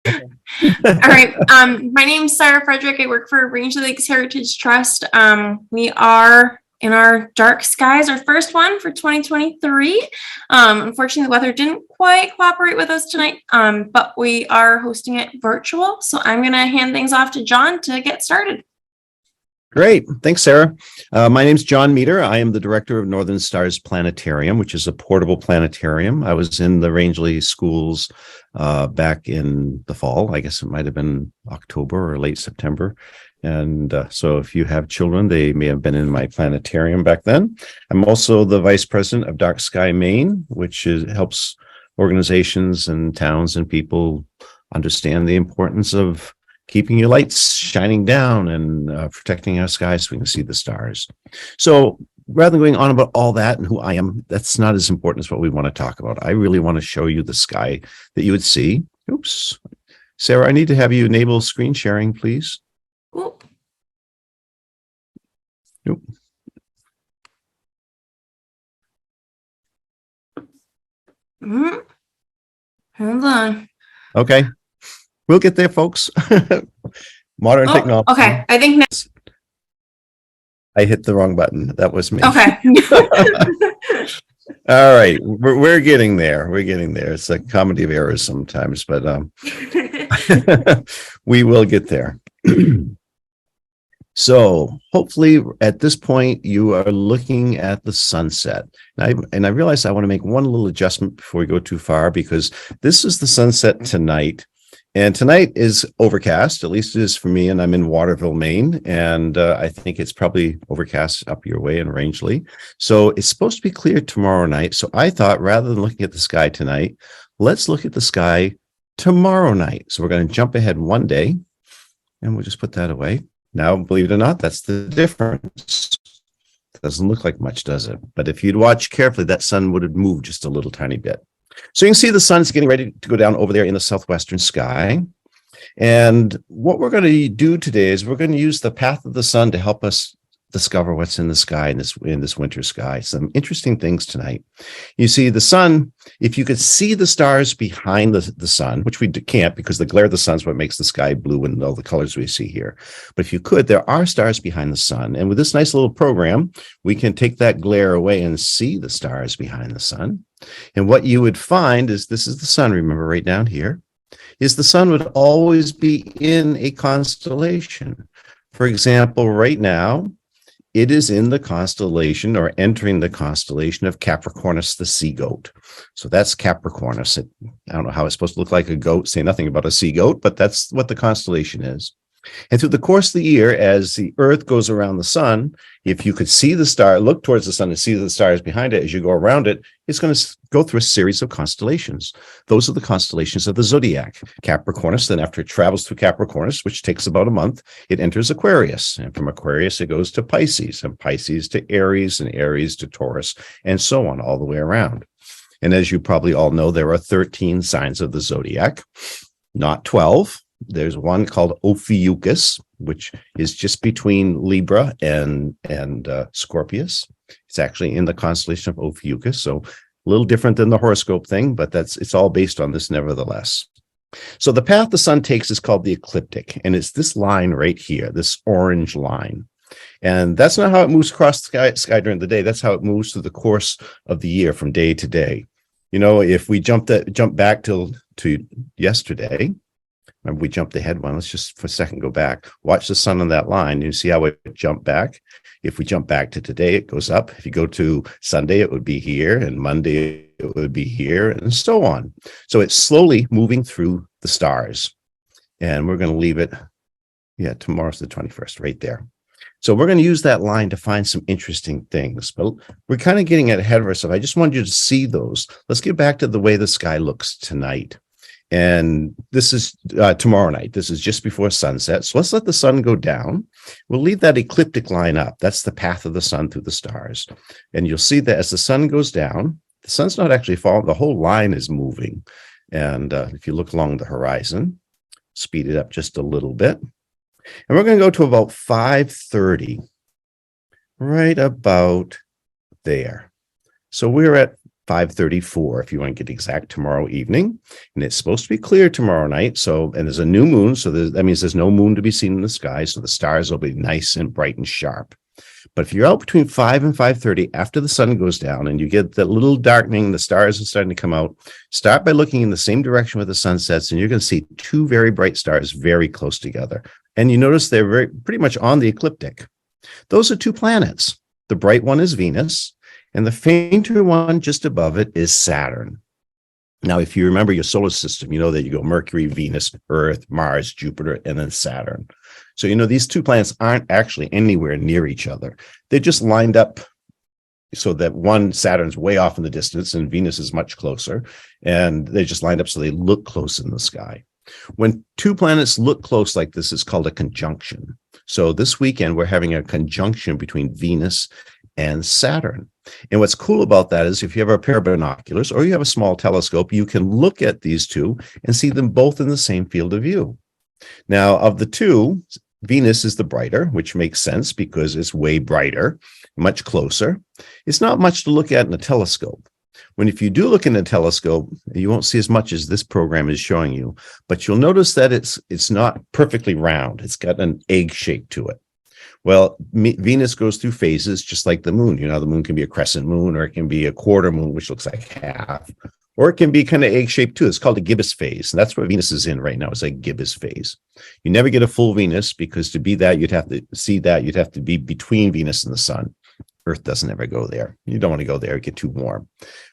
All right. My name's Sarah Frederick. I work for Rangeley Lakes Heritage Trust. We are in our dark skies, our first one for 2023. Unfortunately, the weather didn't quite cooperate with us tonight, but we are hosting it virtual. So I'm going to hand things off to John to get started. Great. Thanks, Sarah. My name's John Meter. I am the director of Northern Stars Planetarium, which is a portable planetarium. I was in the Rangeley schools back in the fall. I guess it might have been October or late September. And so if you have children, they may have been in my planetarium back then. I'm also the vice president of Dark Sky Maine, which helps organizations and towns and people understand the importance of keeping your lights shining down and protecting our skies so we can see the stars. So rather than going on about all that and who I am, that's not as important as what we want to talk about. I really want to show you the sky that you would see. Oops. Sarah, I need to have you enable screen sharing, please. Cool. Nope. Hold on. Okay. We'll get there, folks. Modern technology. Okay, I think next. I hit the wrong button. That was me. Okay. All right. We're getting there. We're getting there. It's a comedy of errors sometimes, but we will get there. So hopefully at this point, you are looking at the sunset. And I realize I want to make one little adjustment before we go too far, because this is the sunset tonight. And tonight is overcast, at least it is for me, and I'm in Waterville, Maine, and I think it's probably overcast up your way in Rangeley. So it's supposed to be clear tomorrow night. So I thought, rather than looking at the sky tonight, let's look at the sky tomorrow night. So we're going to jump ahead one day, and we'll just put that away. Now, believe it or not, that's the difference. It doesn't look like much, does it? But if you'd watch carefully, that sun would have moved just a little tiny bit. So you can see the sun's getting ready to go down over there in the southwestern sky. And what we're going to do today is we're going to use the path of the sun to help us discover what's in the sky in this winter sky. Some interesting things tonight. You see the sun, if you could see the stars behind the sun, which we can't because the glare of the sun is what makes the sky blue and all the colors we see here. But if you could, there are stars behind the sun. And with this nice little program, we can take that glare away and see the stars behind the sun. And what you would find is this is the sun, remember, right down here, is the sun would always be in a constellation. For example, right now, it is in the constellation or entering the constellation of Capricornus, the sea goat. So that's Capricornus. I don't know how it's supposed to look like a goat, say nothing about a sea goat, but that's what the constellation is. And through the course of the year, as the Earth goes around the sun, if you could see the star, look towards the sun and see the stars behind it as you go around it, it's going to go through a series of constellations. Those are the constellations of the zodiac. Capricornus, then after it travels through Capricornus, which takes about a month, it enters Aquarius. And from Aquarius, it goes to Pisces, and Pisces to Aries, and Aries to Taurus, and so on all the way around. And as you probably all know, there are 13 signs of the zodiac, not 12. There's one called Ophiuchus, which is just between Libra and Scorpius. It's actually in the constellation of Ophiuchus, so a little different than the horoscope thing, but it's all based on this nevertheless. So the path the sun takes is called the ecliptic, and it's this line right here, this orange line. And that's not how it moves across the sky during the day. That's how it moves through the course of the year from day to day. You know, if we jump back to yesterday, remember, we jumped ahead one. Let's just for a second go back. Watch the sun on that line. You see how it jumped back? If we jump back to today, it goes up. If you go to Sunday, it would be here. And Monday, it would be here, and so on. So it's slowly moving through the stars. And we're going to leave it. Yeah, tomorrow's the 21st, right there. So we're going to use that line to find some interesting things. But we're kind of getting ahead of ourselves. I just wanted you to see those. Let's get back to the way the sky looks tonight. And this is tomorrow night. This is just before sunset. So let's let the sun go down. We'll leave that ecliptic line up. That's the path of the sun through the stars. And you'll see that as the sun goes down, the sun's not actually falling. The whole line is moving. And if you look along the horizon, speed it up just a little bit. And we're going to go to about 5:30, right about there. So we're at 5:34 if you want to get exact, tomorrow evening. And it's supposed to be clear tomorrow night. So, and there's a new moon. So that means there's no moon to be seen in the sky. So the stars will be nice and bright and sharp. But if you're out between 5 and 5:30 after the sun goes down and you get that little darkening, the stars are starting to come out, start by looking in the same direction where the sun sets, and you're going to see two very bright stars very close together. And you notice they're pretty much on the ecliptic. Those are two planets. The bright one is Venus, and the fainter one just above it is Saturn. Now, if you remember your solar system, you know that you go Mercury, Venus, Earth, Mars, Jupiter, and then Saturn. So, these two planets aren't actually anywhere near each other. They're just lined up so that Saturn's way off in the distance and Venus is much closer. And they just lined up so they look close in the sky. When two planets look close like this, it's called a conjunction. So this weekend, we're having a conjunction between Venus and Saturn. And what's cool about that is if you have a pair of binoculars or you have a small telescope, you can look at these two and see them both in the same field of view. Now, of the two, Venus is the brighter, which makes sense because it's way brighter, much closer. It's not much to look at in a telescope. If you do look in a telescope, you won't see as much as this program is showing you, but you'll notice that it's not perfectly round. It's got an egg shape to it. Well, Venus goes through phases just like the moon. The moon can be a crescent moon, or it can be a quarter moon, which looks like half, or it can be kind of egg-shaped too. It's called a gibbous phase, and that's what Venus is in right now. It's a gibbous phase. You never get a full Venus because to be that, you'd have to be between Venus and the sun. Earth doesn't ever go there. You don't want to go there, it get too warm.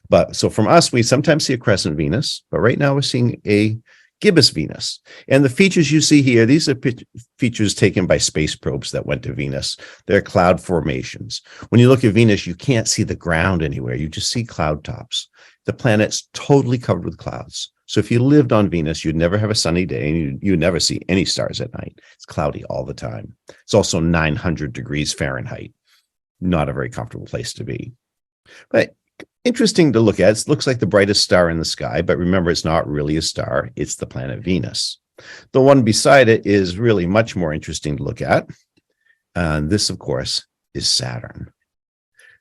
But so from us, we sometimes see a crescent Venus, but right now we're seeing a gibbous Venus. And the features you see here, these are features taken by space probes that went to Venus. They're cloud formations. When you look at Venus, you can't see the ground anywhere. You just see cloud tops. The planet's totally covered with clouds. So if you lived on Venus, you'd never have a sunny day and you'd never see any stars at night. It's cloudy all the time. It's also 900 degrees Fahrenheit. Not a very comfortable place to be. But interesting to look at. It looks like the brightest star in the sky, but remember, it's not really a star. It's the planet Venus. The one beside it is really much more interesting to look at. And this, of course, is Saturn.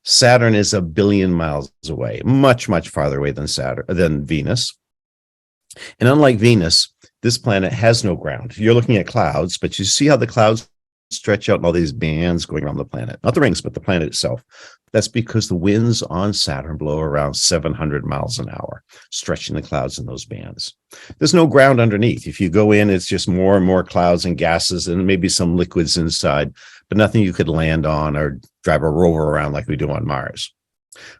Saturn is 1 billion miles away, much, much farther away than Venus. And unlike Venus, this planet has no ground. You're looking at clouds, but you see how the clouds stretch out in all these bands going around the planet, not the rings, but the planet itself. That's because the winds on Saturn blow around 700 miles an hour, stretching the clouds in those bands. There's no ground underneath. If you go in, it's just more and more clouds and gases and maybe some liquids inside, but nothing you could land on or drive a rover around like we do on Mars.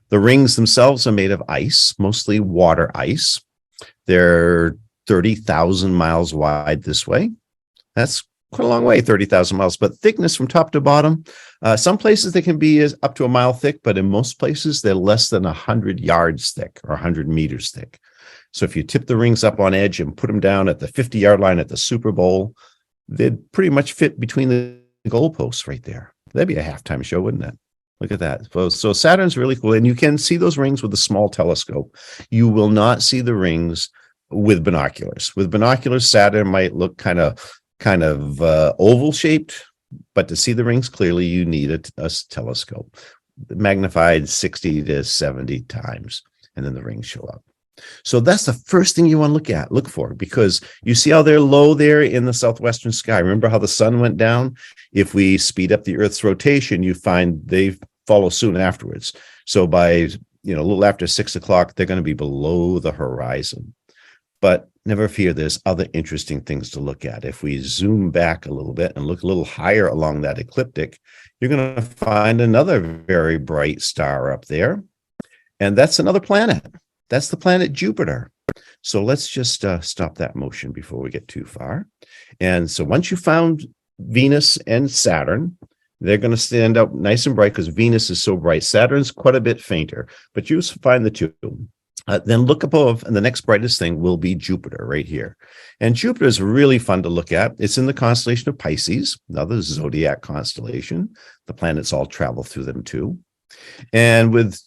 The rings themselves are made of ice, mostly water ice. They're 30,000 miles wide this way. That's quite a long way, 30,000 miles, but thickness from top to bottom. Some places they can be up to a mile thick, but in most places they're less than 100 yards thick or 100 meters thick. So if you tip the rings up on edge and put them down at the 50-yard line at the Super Bowl, they'd pretty much fit between the goalposts right there. That'd be a halftime show, wouldn't it? Look at that. So Saturn's really cool, and you can see those rings with a small telescope. You will not see the rings with binoculars. With binoculars, Saturn might look kind of oval shaped, but to see the rings clearly, you need a telescope magnified 60 to 70 times, and then the rings show up. So that's the first thing you want to look for, because you see how they're low there in the southwestern sky. Remember how the sun went down? If we speed up the Earth's rotation, you find they follow soon afterwards. So by a little after 6 o'clock, they're going to be below the horizon. But never fear, there's other interesting things to look at. If we zoom back a little bit and look a little higher along that ecliptic, you're going to find another very bright star up there. And that's another planet. That's the planet Jupiter. So let's just stop that motion before we get too far. And so once you found Venus and Saturn, they're going to stand up nice and bright because Venus is so bright. Saturn's quite a bit fainter, but you find the two. Then look above, and the next brightest thing will be Jupiter right here. And Jupiter is really fun to look at. It's in the constellation of Pisces, another zodiac constellation. The planets all travel through them too. And with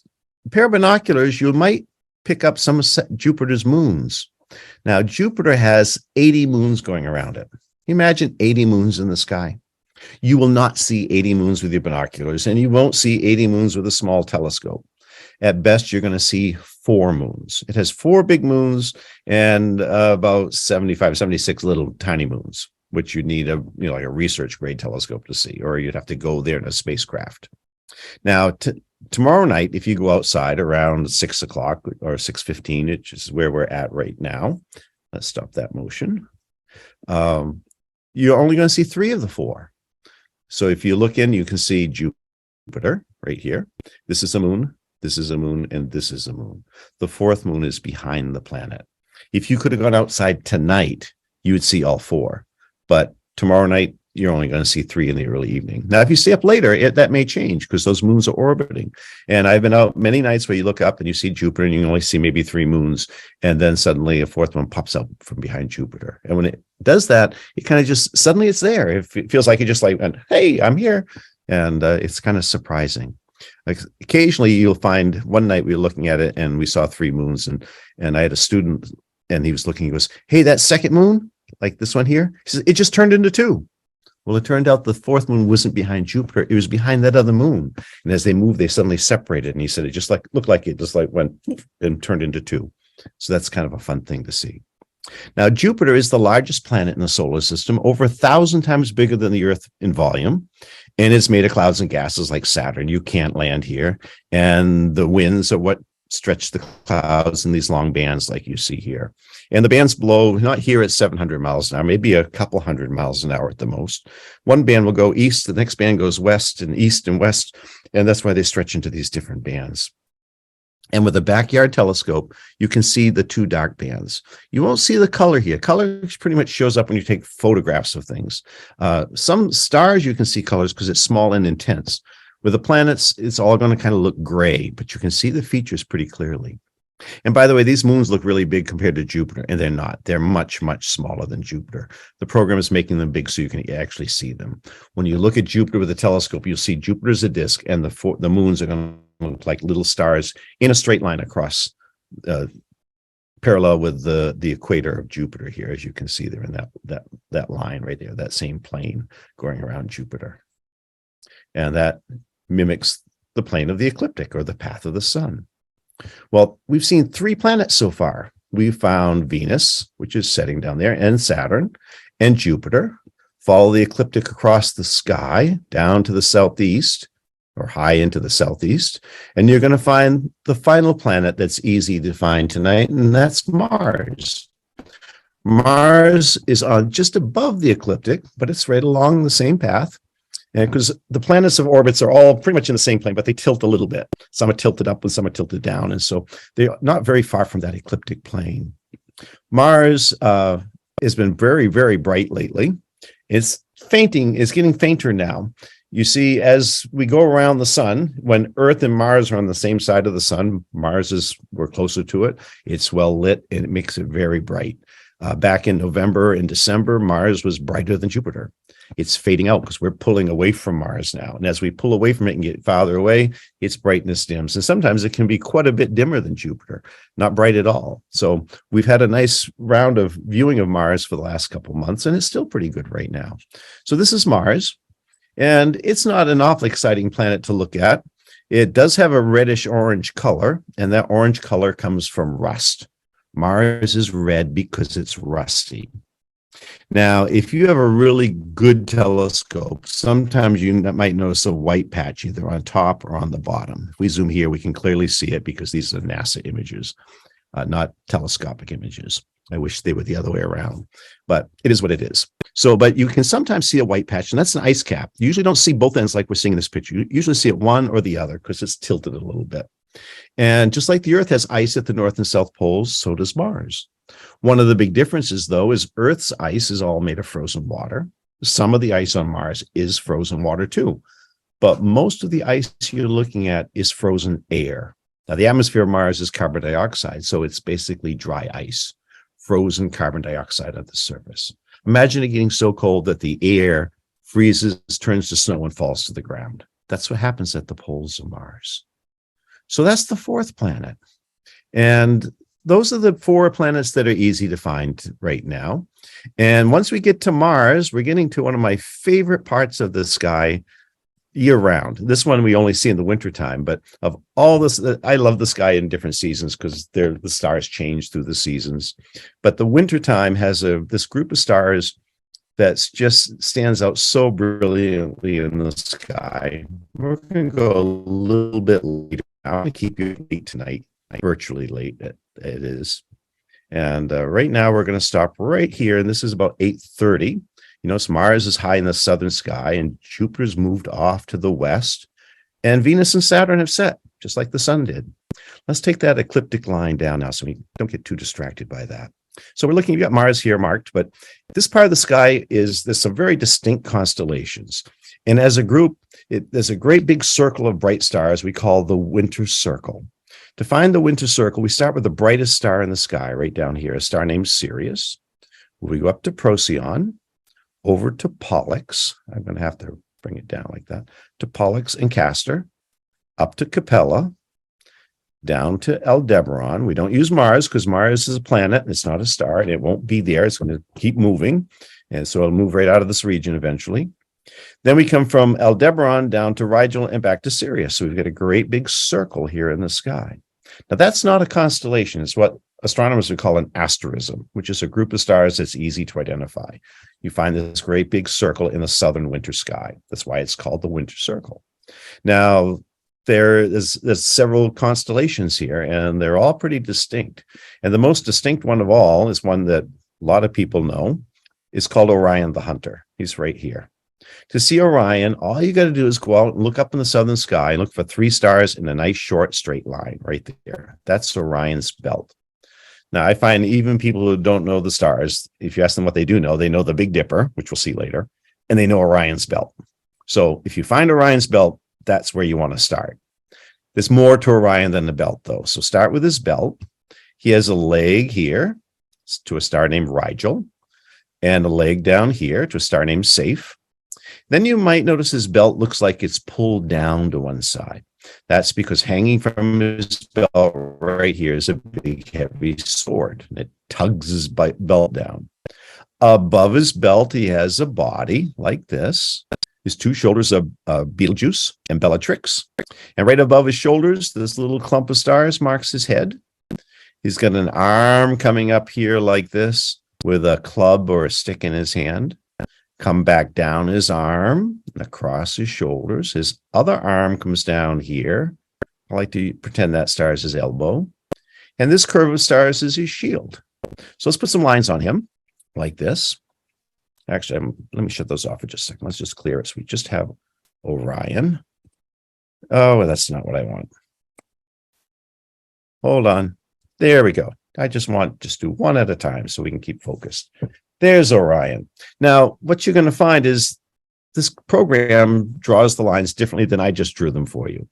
a pair of binoculars, you might pick up some of Jupiter's moons. Now, Jupiter has 80 moons going around it. Imagine 80 moons in the sky. You will not see 80 moons with your binoculars, and you won't see 80 moons with a small telescope. At best, you're going to see 4 moons. It has 4 big moons and about 75, 76 little tiny moons, which you need like a research grade telescope to see, or you'd have to go there in a spacecraft. Now, tomorrow night, if you go outside around 6 o'clock or 6:15, which is where we're at right now, let's stop that motion. You're only going to see 3 of the 4. So if you look in, you can see Jupiter right here. This is a moon, this is a moon, and this is a moon. The 4th moon is behind the planet. If you could have gone outside tonight, you would see all 4. But tomorrow night, you're only going to see 3 in the early evening. Now, if you stay up later, that may change because those moons are orbiting. And I've been out many nights where you look up and you see Jupiter and you can only see maybe 3 moons. And then suddenly a 4th one pops up from behind Jupiter. And when it does that, it kind of just suddenly it's there. It feels like it just like, hey, I'm here. And it's kind of surprising. Like occasionally you'll find one night we were looking at it and we saw 3 moons. And I had a student and he was looking, he goes, hey, that second moon, like this one here, he says, it just turned into 2. Well, it turned out the 4th moon wasn't behind Jupiter. It was behind that other moon. And as they moved, they suddenly separated. And he said, it just looked like it just went and turned into 2. So that's kind of a fun thing to see. Now, Jupiter is the largest planet in the solar system, over 1,000 times bigger than the Earth in volume. And it's made of clouds and gases like Saturn. You can't land here. And the winds are what stretch the clouds in these long bands like you see here. And the bands blow not here at 700 miles an hour, maybe a couple hundred miles an hour at the most. One band will go east, the next band goes west and east and west, and that's why they stretch into these different bands. And with a backyard telescope, you can see the 2 dark bands. You won't see the color here. Color pretty much shows up when you take photographs of things. Some stars you can see colors because it's small and intense. With the planets, it's all going to kind of look gray, but you can see the features pretty clearly. And by the way, these moons look really big compared to Jupiter, and they're not. They're much, much smaller than Jupiter. The program is making them big so you can actually see them. When you look at Jupiter with a telescope, you'll see Jupiter as a disk, and the moons are going to look like little stars in a straight line across, parallel with the equator of Jupiter here, as you can see there in that line right there, that same plane going around Jupiter. And that mimics the plane of the ecliptic, or the path of the sun. Well, we've seen 3 planets so far. We found Venus, which is setting down there, and Saturn, and Jupiter. Follow the ecliptic across the sky down to the southeast, or high into the southeast, and you're going to find the final planet that's easy to find tonight, and that's Mars. Mars is on just above the ecliptic, but it's right along the same path. And because the planets of orbits are all pretty much in the same plane, but they tilt a little bit. Some are tilted up and some are tilted down. And so they're not very far from that ecliptic plane. Mars has been very, very bright lately. It's getting fainter now. You see, as we go around the sun, when Earth and Mars are on the same side of the sun, we're closer to it. It's well lit and it makes it very bright. Back in November and December, Mars was brighter than Jupiter. It's fading out because we're pulling away from Mars now. And as we pull away from it and get farther away, its brightness dims. And sometimes it can be quite a bit dimmer than Jupiter, not bright at all. So we've had a nice round of viewing of Mars for the last couple of months, and it's still pretty good right now. So this is Mars, and it's not an awfully exciting planet to look at. It does have a reddish-orange color, and that orange color comes from rust. Mars is red because it's rusty. Now, if you have a really good telescope, sometimes you might notice a white patch either on top or on the bottom. If we zoom here, we can clearly see it because these are NASA images, not telescopic images. I wish they were the other way around, but it is what it is. So, but you can sometimes see a white patch, and that's an ice cap. You usually don't see both ends like we're seeing in this picture. You usually see it one or the other because it's tilted a little bit. And just like the Earth has ice at the North and South poles, so does Mars. One of the big differences, though, is Earth's ice is all made of frozen water. Some of the ice on Mars is frozen water, too. But most of the ice you're looking at is frozen air. Now, the atmosphere of Mars is carbon dioxide, so it's basically dry ice, frozen carbon dioxide at the surface. Imagine it getting so cold that the air freezes, turns to snow, and falls to the ground. That's what happens at the poles of Mars. So that's the 4th planet. And those are the 4 planets that are easy to find right now. And once we get to Mars, we're getting to one of my favorite parts of the sky, year round. This one we only see in the wintertime, but of all this, I love the sky in different seasons because the stars change through the seasons. But the wintertime has this group of stars that just stands out so brilliantly in the sky. We're going to go a little bit later. I'm going to keep you late tonight, virtually late it is. And right now we're going to stop right here, and this is about 8:30. You notice Mars is high in the southern sky, and Jupiter's moved off to the west, and Venus and Saturn have set, just like the sun did. Let's take that ecliptic line down now so we don't get too distracted by that. So we're looking, you've got Mars here marked, but this part of the sky there's some very distinct constellations. And as a group, there's a great big circle of bright stars we call the winter circle. To find the winter circle, we start with the brightest star in the sky right down here, a star named Sirius. We go up to Procyon, over to Pollux. I'm going to have to bring it down like that, to Pollux and Castor, up to Capella, down to Aldebaran. We don't use Mars because Mars is a planet. It's not a star, and it won't be there. It's going to keep moving. And so it'll move right out of this region eventually. Then we come from Aldebaran down to Rigel and back to Sirius. So we've got a great big circle here in the sky. Now, that's not a constellation. It's what astronomers would call an asterism, which is a group of stars that's easy to identify. You find this great big circle in the southern winter sky. That's why it's called the winter circle. Now, there's several constellations here, and they're all pretty distinct. And the most distinct one of all is one that a lot of people know. It's called Orion the Hunter. He's right here. To see Orion, all you got to do is go out and look up in the southern sky and look for 3 stars in a nice short straight line right there. That's Orion's belt. Now, I find even people who don't know the stars, if you ask them what they do know, they know the Big Dipper, which we'll see later, and they know Orion's belt. So if you find Orion's belt, that's where you want to start. There's more to Orion than the belt, though. So start with his belt. He has a leg here to a star named Rigel, and a leg down here to a star named Safe. Then you might notice his belt looks like it's pulled down to one side. That's because hanging from his belt right here is a big, heavy sword. And it tugs his belt down. Above his belt, he has a body like this. His 2 shoulders are Betelgeuse and Bellatrix. And right above his shoulders, this little clump of stars marks his head. He's got an arm coming up here like this with a club or a stick in his hand. Come back down his arm and across his shoulders. His other arm comes down here. I like to pretend that star is his elbow. And this curve of stars is his shield. So let's put some lines on him like this. Actually, let me shut those off for just a second. Let's just clear it. So we just have Orion. Oh, that's not what I want. Hold on. There we go. I just do one at a time so we can keep focused. There's Orion. Now, what you're going to find is this program draws the lines differently than I just drew them for you.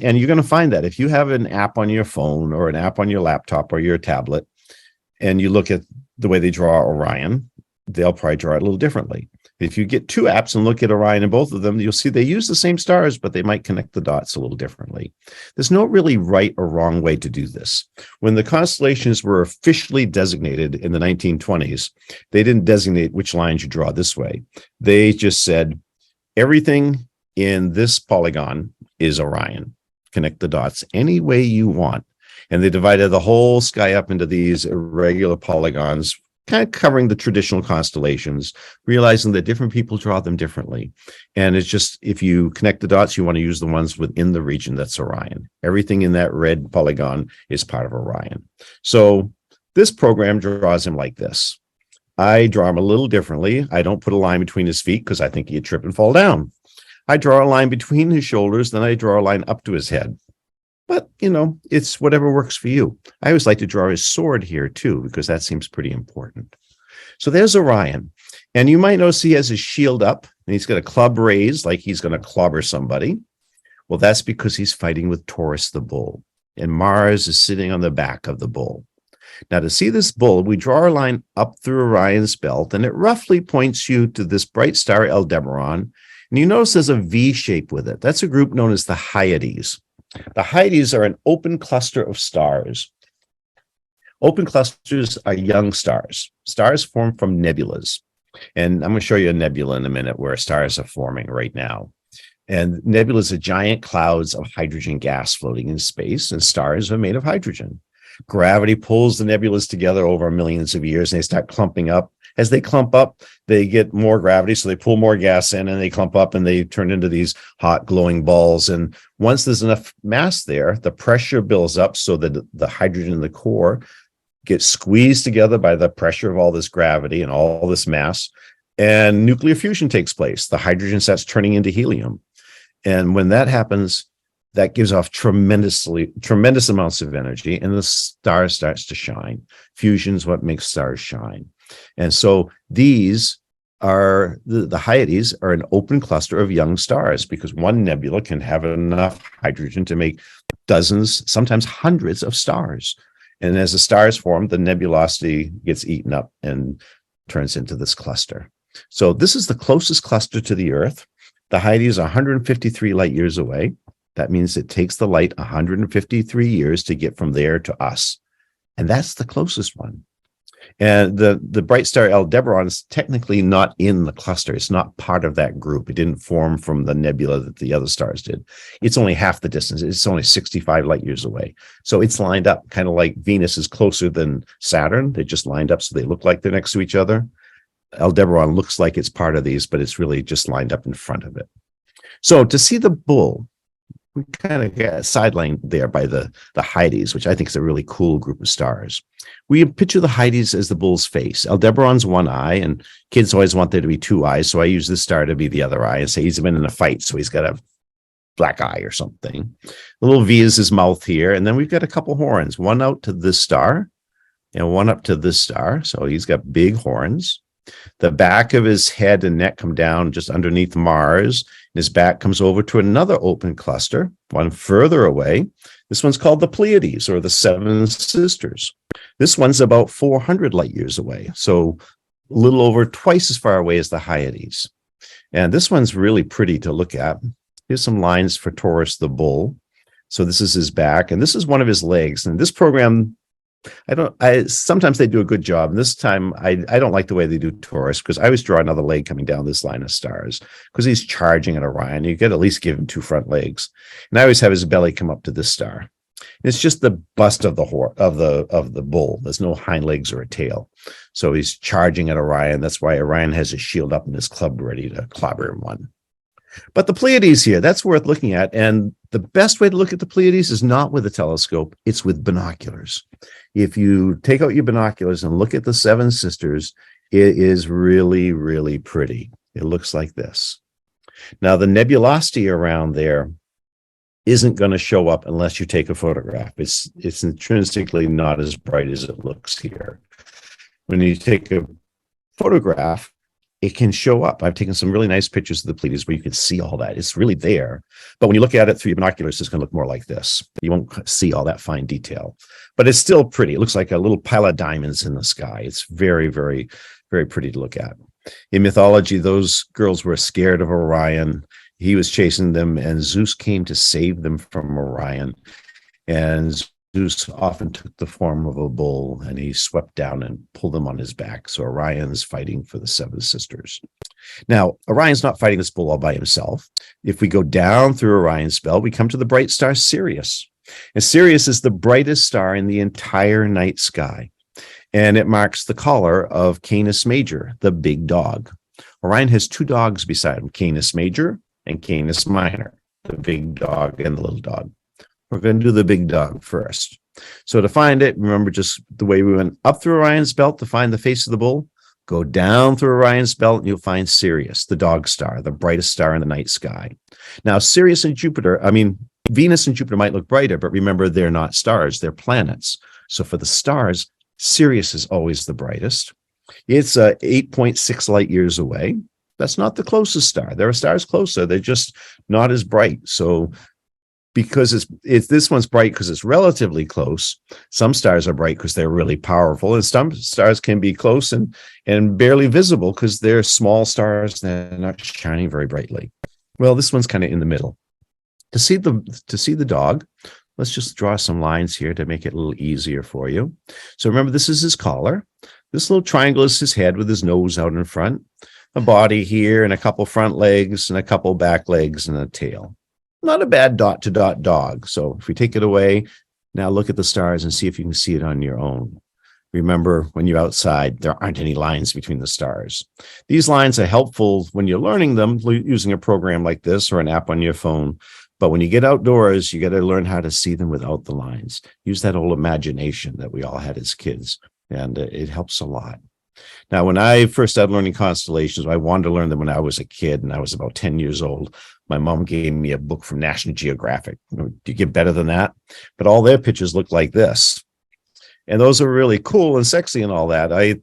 And you're going to find that if you have an app on your phone or an app on your laptop or your tablet, and you look at the way they draw Orion, they'll probably draw it a little differently. If you get 2 apps and look at Orion in both of them, you'll see they use the same stars, but they might connect the dots a little differently. There's no really right or wrong way to do this. When the constellations were officially designated in the 1920s, they didn't designate which lines you draw this way. They just said, everything in this polygon is Orion. Connect the dots any way you want. And they divided the whole sky up into these irregular polygons, kind of covering the traditional constellations, realizing that different people draw them differently. And it's just, if you connect the dots, you want to use the ones within the region that's Orion. Everything in that red polygon is part of Orion. So this program draws him like this. I draw him a little differently. I don't put a line between his feet because I think he'd trip and fall down. I draw a line between his shoulders, then I draw a line up to his head. But, it's whatever works for you. I always like to draw his sword here, too, because that seems pretty important. So there's Orion. And you might notice he has his shield up, and he's got a club raised, like he's going to clobber somebody. Well, that's because he's fighting with Taurus the bull. And Mars is sitting on the back of the bull. Now, to see this bull, we draw our line up through Orion's belt, and it roughly points you to this bright star Aldebaran. And you notice there's a V shape with it. That's a group known as the Hyades. The Hyades are an open cluster of stars. Open clusters are young stars. Stars form from nebulas. And I'm going to show you a nebula in a minute where stars are forming right now. And nebulas are giant clouds of hydrogen gas floating in space, and stars are made of hydrogen. Gravity pulls the nebulas together over millions of years, and they start clumping up. As they clump up, they get more gravity, so they pull more gas in, and they clump up, and they turn into these hot, glowing balls. And once there's enough mass there, the pressure builds up so that the hydrogen in the core gets squeezed together by the pressure of all this gravity and all this mass, and nuclear fusion takes place. The hydrogen starts turning into helium. And when that happens, that gives off tremendous amounts of energy, and the star starts to shine. Fusion is what makes stars shine. And so these are the Hyades are an open cluster of young stars, because one nebula can have enough hydrogen to make dozens, sometimes hundreds of stars. And as the stars form, the nebulosity gets eaten up and turns into this cluster. So this is the closest cluster to the Earth. The Hyades are 153 light years away. That means it takes the light 153 years to get from there to us. And that's the closest one. And the bright star Aldebaran is technically not in the cluster. It's not part of that group. It didn't form from the nebula that the other stars did. It's only half the distance. It's only 65 light years away. So it's lined up kind of like Venus is closer than Saturn. They just lined up so they look like they're next to each other. Aldebaran looks like it's part of these, but it's really just lined up in front of it. So to see the bull, we kind of get sidelined there by the Hyades, which I think is a really cool group of stars. We picture the Hyades as the bull's face. Aldebaran's one eye, and kids always want there to be two eyes, so I use this star to be the other eye and say he's been in a fight, so he's got a black eye or something. The little V is his mouth here, and then we've got a couple horns, one out to this star and one up to this star, so he's got big horns. The back of his head and neck come down just underneath Mars. His back comes over to another open cluster, one further away. This one's called the Pleiades, or the Seven Sisters. This one's about 400 light years away, so a little over twice as far away as the Hyades. And this one's really pretty to look at. Here's some lines for Taurus the bull. So this is his back, and this is one of his legs. And this program, sometimes they do a good job. And this time, I don't like the way they do Taurus, because I always draw another leg coming down this line of stars, because he's charging at Orion. You could at least give him two front legs. And I always have his belly come up to this star. And it's just the bust of the bull. There's no hind legs or a tail. So he's charging at Orion. That's why Orion has his shield up and his club ready to clobber him one. But the Pleiades here, that's worth looking at. And the best way to look at the Pleiades is not with a telescope, it's with binoculars. If you take out your binoculars and look at the Seven Sisters, it is really, really pretty. It looks like this. Now, the nebulosity around there isn't going to show up unless you take a photograph. It's intrinsically not as bright as it looks here. When you take a photograph, it can show up. I've taken some really nice pictures of the Pleiades where you can see all that. It's really there. But when you look at it through your binoculars, it's going to look more like this. You won't see all that fine detail. But it's still pretty. It looks like a little pile of diamonds in the sky. It's very, very, very pretty to look at. In mythology, those girls were scared of Orion. He was chasing them, and Zeus came to save them from Orion. And Zeus often took the form of a bull, and he swept down and pulled them on his back. So Orion's fighting for the Seven Sisters. Now, Orion's not fighting this bull all by himself. If we go down through Orion's belt, we come to the bright star Sirius. And Sirius is the brightest star in the entire night sky. And it marks the collar of Canis Major, the big dog. Orion has two dogs beside him, Canis Major and Canis Minor, the big dog and the little dog. We're going to do the big dog first. So to find it, remember just the way we went up through Orion's belt to find the face of the bull, go down through Orion's belt and you'll find Sirius, the dog star, the brightest star in the night sky. Now, Venus and Jupiter might look brighter, but remember, they're not stars, they're planets. So for the stars, Sirius is always the brightest. It's 8.6 light years away. That's not the closest star. There are stars closer. They're just not as bright. So because this one's bright because it's relatively close, some stars are bright because they're really powerful, and some stars can be close and barely visible because they're small stars that are not shining very brightly. Well, this one's kind of in the middle. To see the dog, let's just draw some lines here to make it a little easier for you. So remember, this is his collar. This little triangle is his head with his nose out in front. a body here and a couple front legs and a couple back legs and a tail. Not a bad dot to dot dog. So if we take it away, now look at the stars and see if you can see it on your own. Remember, when you're outside, there aren't any lines between the stars. These lines are helpful when you're learning them using a program like this or an app on your phone. But when you get outdoors, you got to learn how to see them without the lines. Use that old imagination that we all had as kids, and it helps a lot. Now, when I first started learning constellations, I wanted to learn them when I was a kid, and I was about 10 years old. My mom gave me a book from National Geographic. Do you get better than that? But all their pictures look like this. And those are really cool and sexy and all that. I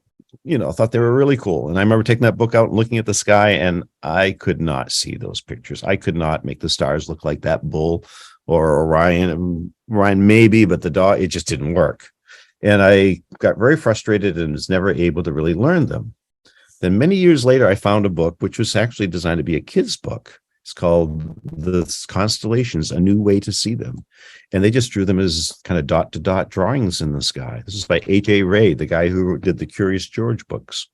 thought they were really cool. And I remember taking that book out and looking at the sky, and I could not see those pictures. I could not make the stars look like that bull or Orion. Orion maybe, but the dog, it just didn't work. And I got very frustrated and was never able to really learn them. Then many years later, I found a book which was actually designed to be a kid's book. It's called The Constellations, A New Way to See Them. And they just drew them as kind of dot to dot drawings in the sky. This is by H.A. Ray, the guy who did the Curious George books.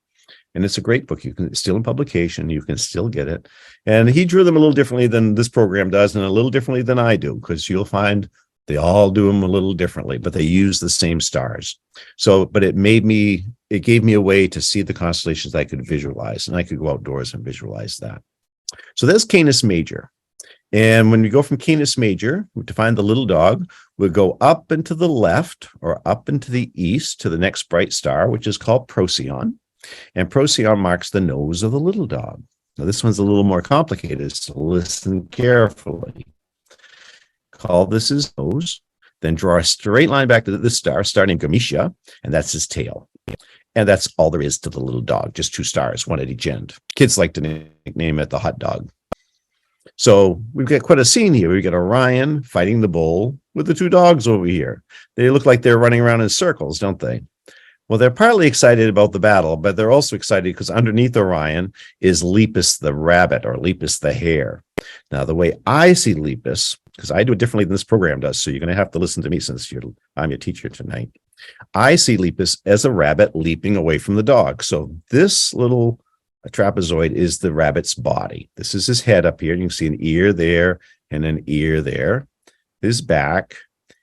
And it's a great book. You can, it's still in publication. You can still get it. And he drew them a little differently than this program does, and a little differently than I do, because you'll find they all do them a little differently, but they use the same stars. So, but it gave me a way to see the constellations I could visualize, and I could go outdoors and visualize that. So that's Canis Major. And when we go from Canis Major to find the little dog, we'll go up and to the left or up and to the east to the next bright star, which is called Procyon. And Procyon marks the nose of the little dog. Now, this one's a little more complicated, so listen carefully. Call this his nose, then draw a straight line back to this star, star named Gametia, and that's his tail. And that's all there is to the little dog, just two stars, one at each end. Kids like to nickname it the hot dog. So we've got quite a scene here. We've got Orion fighting the bull with the two dogs over here. They look like they're running around in circles, don't they? Well, they're partly excited about the battle, but they're also excited because underneath Orion is Lepus the rabbit, or Lepus the hare. Now, the way I see Lepus, because I do it differently than this program does, so you're going to have to listen to me since I'm your teacher tonight. I see Lepus as a rabbit leaping away from the dog. So this little trapezoid is the rabbit's body. This is his head up here. You can see an ear there and an ear there. His back.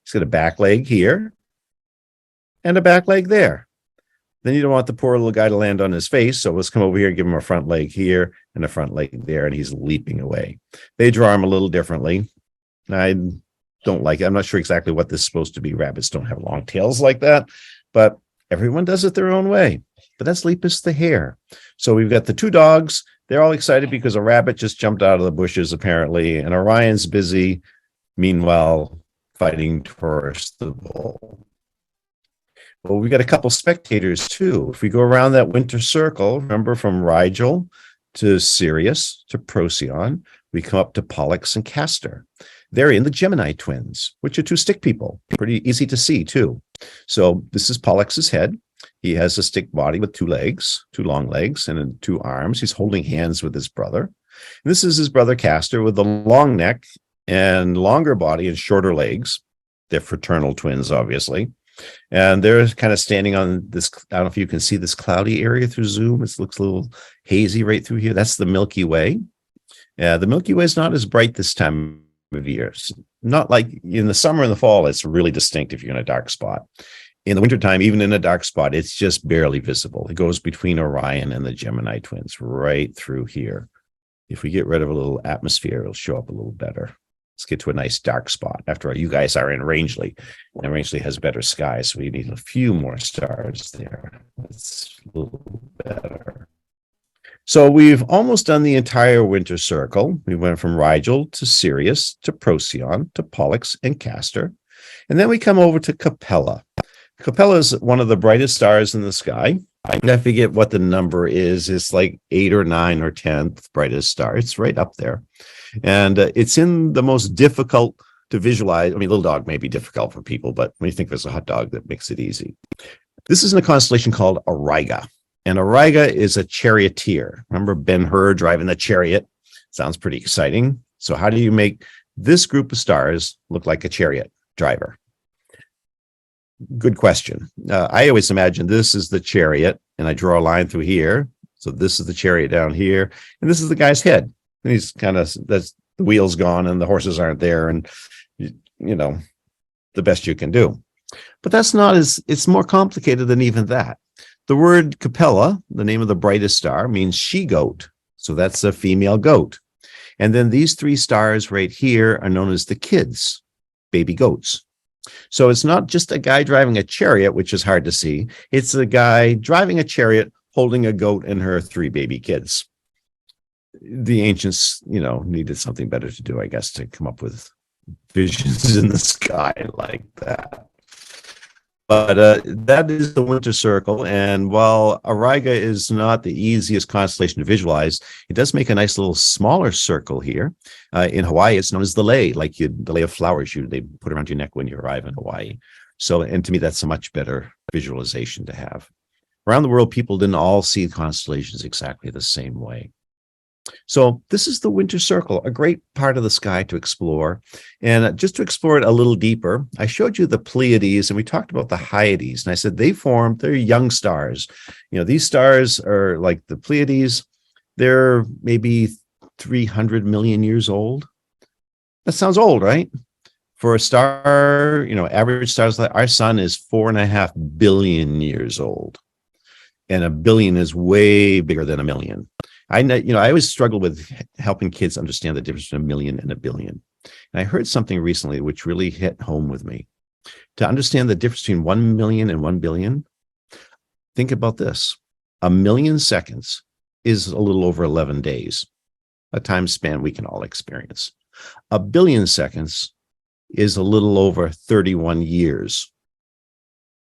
He's got a back leg here and a back leg there. Then you don't want the poor little guy to land on his face. So let's come over here and give him a front leg here and a front leg there, and he's leaping away. They draw him a little differently. I don't like it. I'm not sure exactly what this is supposed to be. Rabbits don't have long tails like that, but everyone does it their own way. But that's Lepus the hare. So we've got the two dogs. They're all excited because a rabbit just jumped out of the bushes, apparently, and Orion's busy, meanwhile, fighting Taurus the bull. Well, we've got a couple spectators, too. If we go around that winter circle, remember, from Rigel to Sirius to Procyon, we come up to Pollux and Castor. They're in the Gemini twins, which are two stick people. Pretty easy to see, too. So this is Pollux's head. He has a stick body with two legs, two long legs, and two arms. He's holding hands with his brother. And this is his brother Castor with a long neck and longer body and shorter legs. They're fraternal twins, obviously. And they're kind of standing on this, I don't know if you can see this cloudy area through Zoom. It looks a little hazy right through here. That's the Milky Way. The Milky Way is not as bright this time of year. It's not like in the summer and the fall, it's really distinct if you're in a dark spot. In the wintertime, even in a dark spot, it's just barely visible. It goes between Orion and the Gemini twins right through here. If we get rid of a little atmosphere, it'll show up a little better. Let's get to a nice dark spot. After all, you guys are in Rangeley, and Rangeley has better skies, so we need a few more stars there. It's a little better. So we've almost done the entire winter circle. We went from Rigel to Sirius to Procyon to Pollux and Castor. And then we come over to Capella. Capella is one of the brightest stars in the sky. I forget what the number is. It's like 8 or 9 or 10th brightest star. It's right up there. And it's in the most difficult to visualize. I mean, little dog may be difficult for people, but when you think there's a hot dog, that makes it easy. This is in a constellation called Auriga. And Auriga is a charioteer. Remember Ben-Hur driving the chariot? Sounds pretty exciting. So how do you make this group of stars look like a chariot driver? Good question. I always imagine this is the chariot, and I draw a line through here. So this is the chariot down here, and this is the guy's head. And he's that's the wheels gone and the horses aren't there, and the best you can do. But that's not it's more complicated than even that. The word Capella, the name of the brightest star, means she-goat. So that's a female goat. And then these three stars right here are known as the kids, baby goats. So it's not just a guy driving a chariot, which is hard to see. It's a guy driving a chariot holding a goat and her three baby kids. The ancients, needed something better to do, I guess, to come up with visions in the sky like that. But that is the winter circle. And while Auriga is not the easiest constellation to visualize, it does make a nice little smaller circle here. In Hawaii, it's known as the lei, like the lei of flowers they put around your neck when you arrive in Hawaii. So, and to me, that's a much better visualization to have. Around the world, people didn't all see constellations exactly the same way. So this is the winter circle, a great part of the sky to explore. And just to explore it a little deeper, I showed you the Pleiades and we talked about the Hyades. And I said they're young stars. These stars are like the Pleiades. They're maybe 300 million years old. That sounds old, right? For a star, average stars like our sun is 4.5 billion years old. And a billion is way bigger than a million. I know, I always struggle with helping kids understand the difference between a million and a billion. And I heard something recently which really hit home with me. To understand the difference between 1 million and 1 billion, think about this. 1 million seconds is a little over 11 days, a time span we can all experience. 1 billion seconds is a little over 31 years.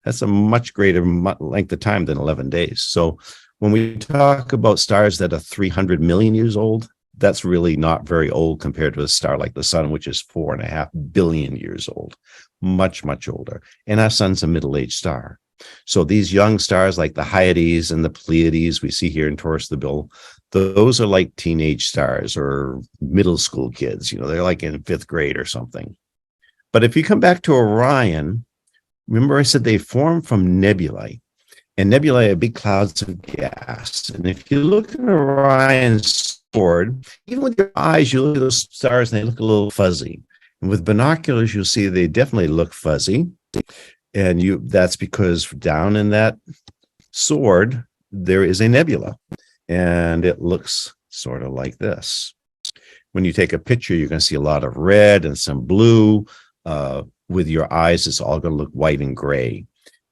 That's a much greater length of time than 11 days. So when we talk about stars that are 300 million years old, that's really not very old compared to a star like the sun, which is 4.5 billion years old, much, much older. And our sun's a middle-aged star. So these young stars like the Hyades and the Pleiades we see here in Taurus the Bull, those are like teenage stars or middle school kids. They're like in 5th grade or something. But if you come back to Orion, remember I said they form from nebulae. And nebulae are big clouds of gas. And if you look at Orion's sword, even with your eyes, you look at those stars and they look a little fuzzy. And with binoculars, you'll see they definitely look fuzzy. And that's because down in that sword, there is a nebula. And it looks sort of like this. When you take a picture, you're going to see a lot of red and some blue. With your eyes, it's all going to look white and gray.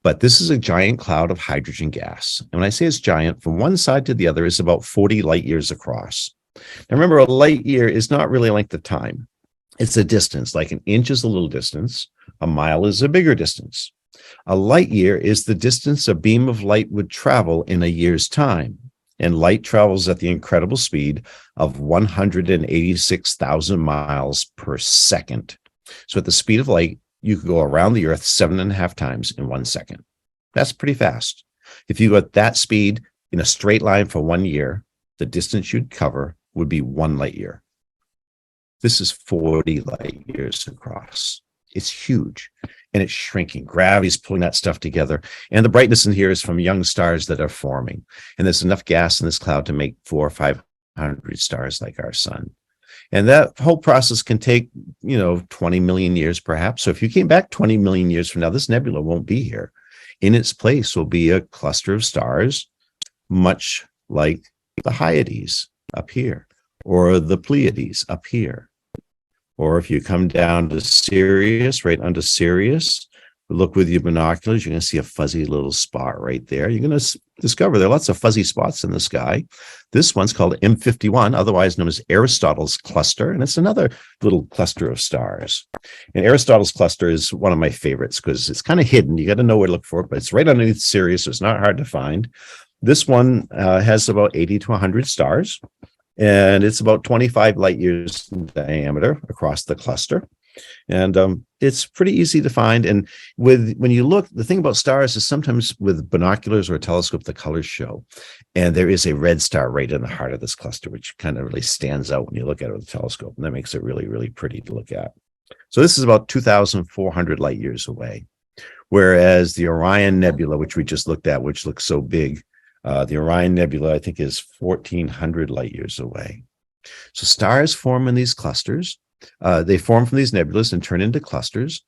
But this is a giant cloud of hydrogen gas. And when I say it's giant, from one side to the other is about 40 light years across. Now remember, a light year is not really a length of time. It's a distance, like an inch is a little distance. A mile is a bigger distance. A light year is the distance a beam of light would travel in a year's time. And light travels at the incredible speed of 186,000 miles per second. So at the speed of light, you could go around the Earth 7.5 times in 1 second. That's pretty fast. If you go at that speed in a straight line for 1 year, the distance you'd cover would be 1 light year. This is 40 light years across. It's huge and it's shrinking. Gravity's pulling that stuff together. And the brightness in here is from young stars that are forming. And there's enough gas in this cloud to make 400 or 500 stars like our sun. And that whole process can take, 20 million years perhaps. So if you came back 20 million years from now, this nebula won't be here. In its place will be a cluster of stars, much like the Hyades up here, or the Pleiades up here. Or if you come down to Sirius, right under Sirius, look with your binoculars, you're going to see a fuzzy little spot right there. You're going to discover there are lots of fuzzy spots in the sky. This one's called M51, otherwise known as Aristotle's cluster, and it's another little cluster of stars. And Aristotle's cluster is one of my favorites because it's kind of hidden. You got to know where to look for it, but it's right underneath Sirius, so it's not hard to find. This one has about 80 to 100 stars, and it's about 25 light years in diameter across the cluster. And it's pretty easy to find. And when you look, the thing about stars is sometimes with binoculars or a telescope, the colors show. And there is a red star right in the heart of this cluster, which kind of really stands out when you look at it with a telescope. And that makes it really, really pretty to look at. So this is about 2,400 light years away. Whereas the Orion Nebula, which we just looked at, which looks so big, The Orion Nebula, I think, is 1,400 light years away. So stars form in these clusters. They form from these nebulas and turn into clusters.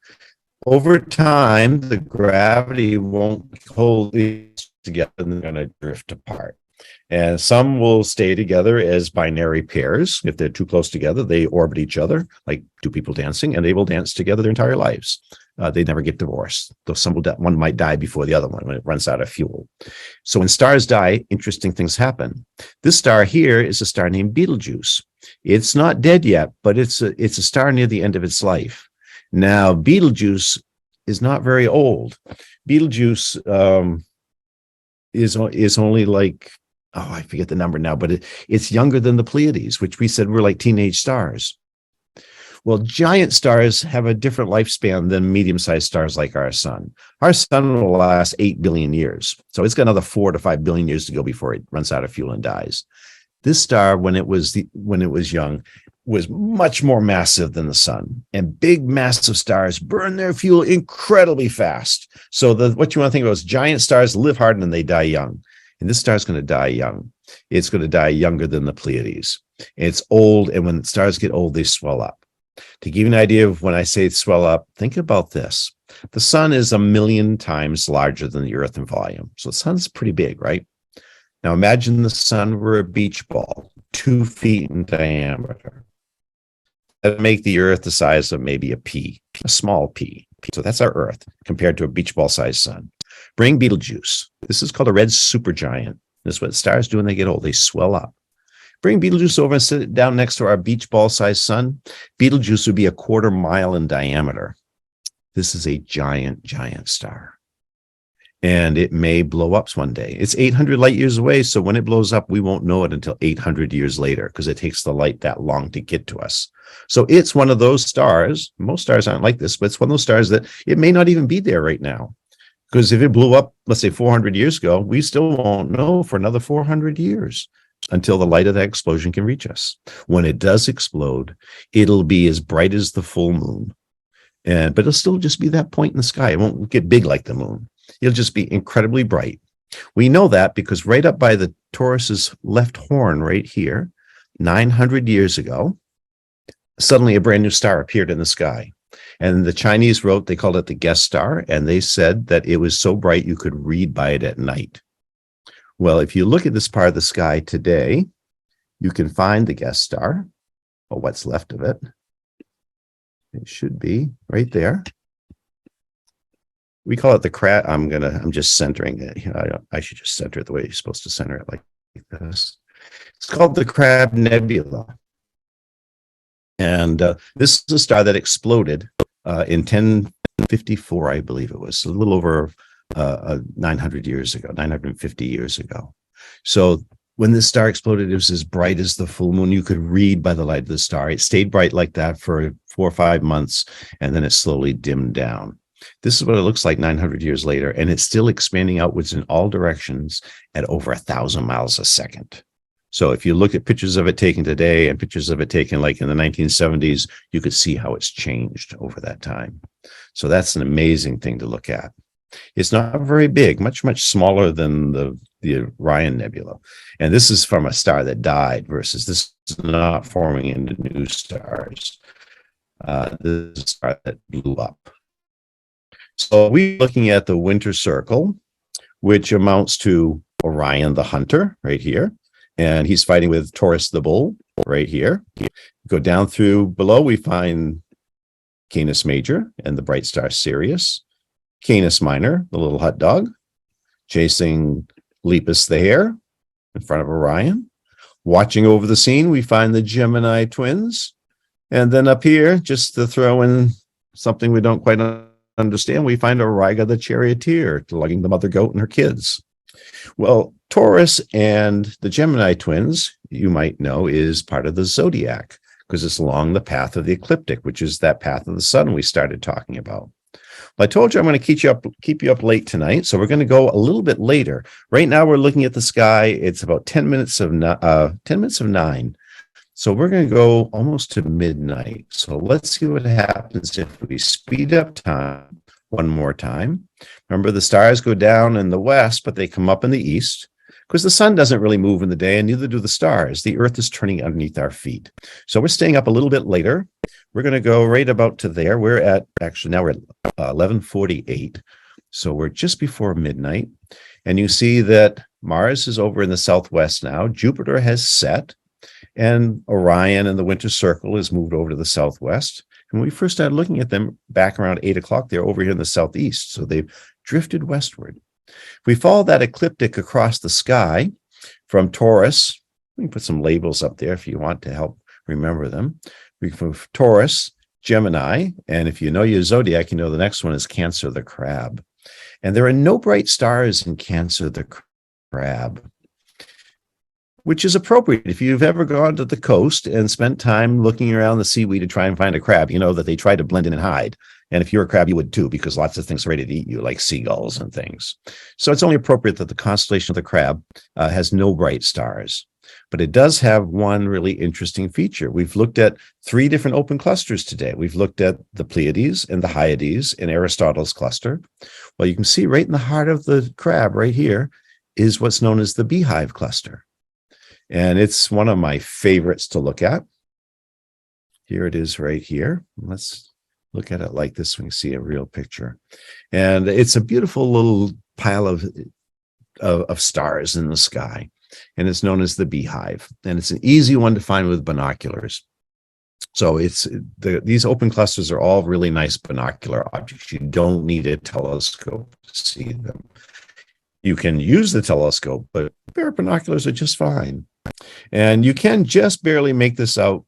Over time, the gravity won't hold these together and they're going to drift apart. And some will stay together as binary pairs. If they're too close together, they orbit each other, like two people dancing, and they will dance together their entire lives. They never get divorced. Though one might die before the other one when it runs out of fuel. So when stars die, interesting things happen. This star here is a star named Betelgeuse. It's not dead yet, but it's a star near the end of its life. Now, Betelgeuse is not very old. Betelgeuse is only like, I forget the number now, but it's younger than the Pleiades, which we said were like teenage stars. Well, giant stars have a different lifespan than medium-sized stars like our sun. Our sun will last 8 billion years. So it's got another 4 to 5 billion years to go before it runs out of fuel and dies. This star, when it was young, was much more massive than the sun. And big, massive stars burn their fuel incredibly fast. So what you want to think about is giant stars live hard and they die young. And this star is going to die young. It's going to die younger than the Pleiades. And it's old, and when stars get old, they swell up. To give you an idea of when I say swell up, think about this. The sun is 1 million times larger than the Earth in volume. So the sun's pretty big, right? Now imagine the sun were a beach ball, 2 feet in diameter. That would make the Earth the size of maybe a pea, a small pea. So that's our Earth compared to a beach ball-sized sun. Bring Betelgeuse. This is called a red supergiant. This is what stars do when they get old. They swell up. Bring Betelgeuse over and sit it down next to our beach ball-sized sun. Betelgeuse would be 1/4 mile in diameter. This is a giant, giant star. And it may blow up one day. It's 800 light years away, so when it blows up, we won't know it until 800 years later because it takes the light that long to get to us. So it's one of those stars. Most stars aren't like this, but it's one of those stars that it may not even be there right now. Because if it blew up, let's say 400 years ago, we still won't know for another 400 years until the light of that explosion can reach us. When it does explode, it'll be as bright as the full moon. But it'll still just be that point in the sky. It won't get big like the moon. It'll just be incredibly bright. We know that because right up by the Taurus's left horn right here, 900 years ago, suddenly a brand new star appeared in the sky. And the Chinese wrote, they called it the guest star, and they said that it was so bright you could read by it at night. Well, if you look at this part of the sky today, you can find the guest star, or what's left of it. It should be right there. We call it the crab. I'm just centering it. I should just center it the way you're supposed to center it, like this. It's called the Crab Nebula. And this is a star that exploded in 1054, I believe it was, a little over 900 years ago, 950 years ago. So when this star exploded, it was as bright as the full moon. You could read by the light of the star. It stayed bright like that for 4 or 5 months, and then it slowly dimmed down. This is what it looks like 900 years later, and it's still expanding outwards in all directions at over 1,000 miles a second. So if you look at pictures of it taken today and pictures of it taken like in the 1970s, you could see how it's changed over that time. So that's an amazing thing to look at. It's not very big, much, much smaller than the Orion Nebula. And this is from a star that died versus this is not forming into new stars. This is a star that blew up. So we're looking at the winter circle, which amounts to Orion the hunter right here. And he's fighting with Taurus the bull right here. Go down through below, we find Canis Major and the bright star Sirius. Canis Minor, the little hot dog, chasing Lepus the hare in front of Orion. Watching over the scene, we find the Gemini twins. And then up here, just to throw in something we don't quite understand, we find Auriga the charioteer lugging the mother goat and her kids. Well, Taurus and the Gemini twins, you might know, is part of the zodiac because it's along the path of the ecliptic, which is that path of the sun we started talking about. Well, I told you I'm going to keep you up late tonight, so we're going to go a little bit later. Right now, we're looking at the sky. It's about 10 minutes of 9. So we're going to go almost to midnight. So let's see what happens if we speed up time one more time. Remember, the stars go down in the west, but they come up in the east. because the sun doesn't really move in the day and neither do the stars. The earth is turning underneath our feet. So we're staying up a little bit later. We're going to go right about to there. We're at, actually now we're at 11:48. So we're just before midnight. And you see that Mars is over in the southwest now. Jupiter has set, and Orion and the winter circle has moved over to the southwest. And when we first started looking at them back around 8 o'clock, they're over here in the southeast. So they've drifted westward. If we follow that ecliptic across the sky from Taurus, we can put some labels up there if you want to help remember them. We can move Taurus, Gemini, and if you know your zodiac, you know the next one is Cancer the Crab. And there are no bright stars in Cancer the Crab, which is appropriate. If you've ever gone to the coast and spent time looking around the seaweed to try and find a crab, you know that they try to blend in and hide. And if you're a crab, you would too, because lots of things are ready to eat you, like seagulls and things. So it's only appropriate that the constellation of the crab has no bright stars. But it does have one really interesting feature. We've looked at 3 different open clusters today. We've looked at the Pleiades and the Hyades in Aristotle's cluster. Well, you can see right in the heart of the crab right here is what's known as the Beehive cluster. And it's one of my favorites to look at. Here it is right here. Let's look at it like this. We can see a real picture. And it's a beautiful little pile of stars in the sky. And it's known as the Beehive. And it's an easy one to find with binoculars. So these open clusters are all really nice binocular objects. You don't need a telescope to see them. You can use the telescope, but a pair of binoculars are just fine. And you can just barely make this out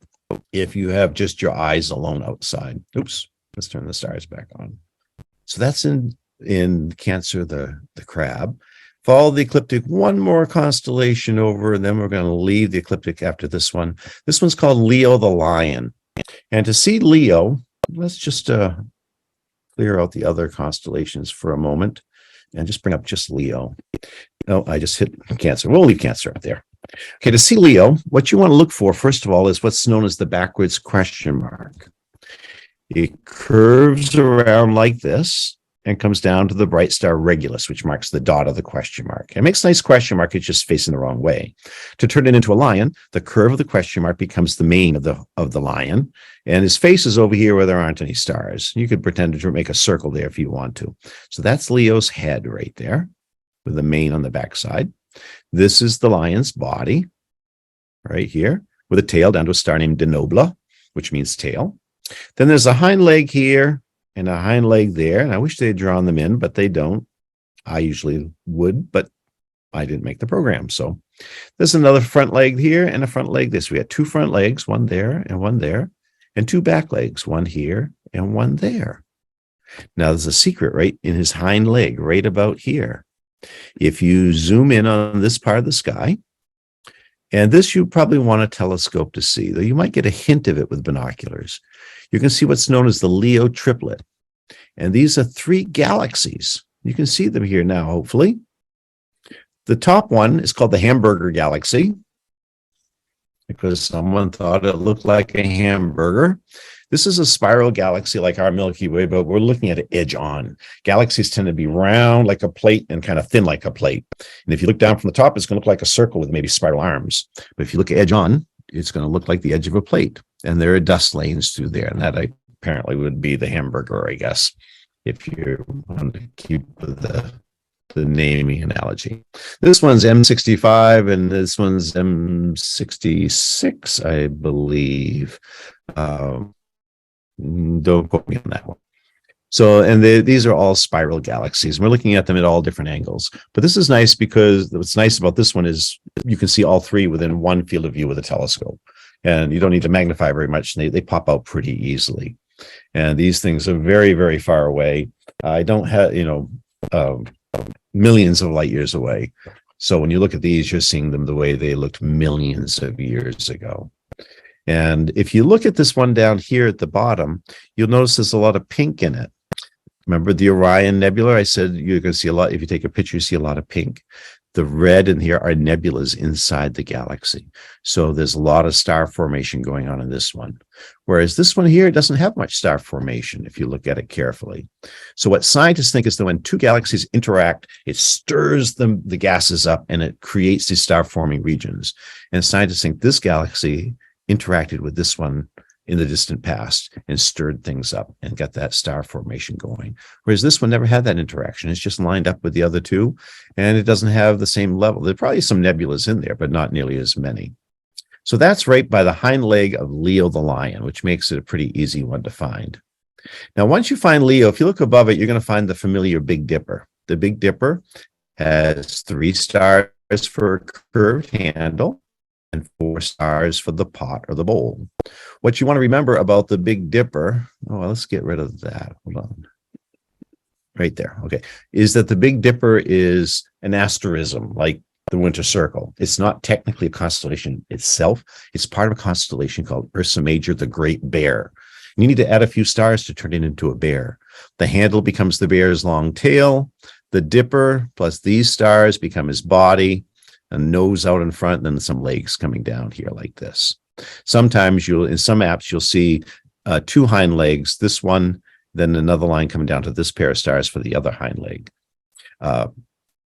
if you have just your eyes alone outside. Oops, let's turn the stars back on. So that's in Cancer, the crab. Follow the ecliptic one more constellation over, and then we're going to leave the ecliptic after this one. This one's called Leo the Lion. And to see Leo, let's just clear out the other constellations for a moment and just bring up just Leo. No, I just hit Cancer. We'll leave Cancer up there. Okay, to see Leo, what you want to look for, first of all, is what's known as the backwards question mark. It curves around like this and comes down to the bright star Regulus, which marks the dot of the question mark. It makes a nice question mark. It's just facing the wrong way. To turn it into a lion, the curve of the question mark becomes the mane of the lion, and his face is over here where there aren't any stars. You could pretend to make a circle there if you want to. So that's Leo's head right there, with the mane on the backside. This is the lion's body, right here, with a tail down to a star named Nebulae, which means tail. Then there's a hind leg here, and a hind leg there. And I wish they had drawn them in, but they don't. I usually would, but I didn't make the program. So there's another front leg here and a front leg this. We had 2 front legs, one there, and 2 back legs, one here and one there. Now there's a secret right in his hind leg, right about here. If you zoom in on this part of the sky, and this you probably want a telescope to see, though you might get a hint of it with binoculars. You can see what's known as the Leo triplet. And these are 3 galaxies. You can see them here now, hopefully. The top one is called the Hamburger Galaxy, because someone thought it looked like a hamburger. This is a spiral galaxy like our Milky Way, but we're looking at it edge on. Galaxies tend to be round like a plate and kind of thin like a plate. And if you look down from the top, it's going to look like a circle with maybe spiral arms. But if you look edge on, it's going to look like the edge of a plate. And there are dust lanes through there. And that apparently would be the hamburger, I guess, if you want to keep the naming analogy. This one's M65 and this one's M66, I believe. Don't quote me on that one. So, and these are all spiral galaxies. We're looking at them at all different angles. But this is nice because what's nice about this one is you can see all 3 within one field of view with a telescope. And you don't need to magnify very much. They pop out pretty easily. And these things are very, very far away. I don't have, millions of light years away. So when you look at these, you're seeing them the way they looked millions of years ago. And if you look at this one down here at the bottom, you'll notice there's a lot of pink in it. Remember the Orion Nebula? I said you're going to see a lot. If you take a picture, you see a lot of pink. The red in here are nebulas inside the galaxy. So there's a lot of star formation going on in this one. Whereas this one here doesn't have much star formation if you look at it carefully. So what scientists think is that when two galaxies interact, it stirs the gases up and it creates these star forming regions. And scientists think this galaxy interacted with this one in the distant past and stirred things up and got that star formation going. Whereas this one never had that interaction. It's just lined up with the other two, and it doesn't have the same level. There are probably some nebulas in there, but not nearly as many. So that's right by the hind leg of Leo the lion, which makes it a pretty easy one to find. Now, once you find Leo, if you look above it, you're going to find the familiar Big Dipper. The Big Dipper has 3 stars for a curved handle and 4 stars for the pot or the bowl. What you want to remember about the Big Dipper, well, let's get rid of that. Hold on. Right there. Okay. Is that the Big Dipper is an asterism, like the Winter Circle. It's not technically a constellation itself. It's part of a constellation called Ursa Major, the Great Bear. You need to add a few stars to turn it into a bear. The handle becomes the bear's long tail. The Dipper plus these stars become his body, a nose out in front, and then some legs coming down here like this. Sometimes in some apps, you'll see 2 hind legs, this one, then another line coming down to this pair of stars for the other hind leg.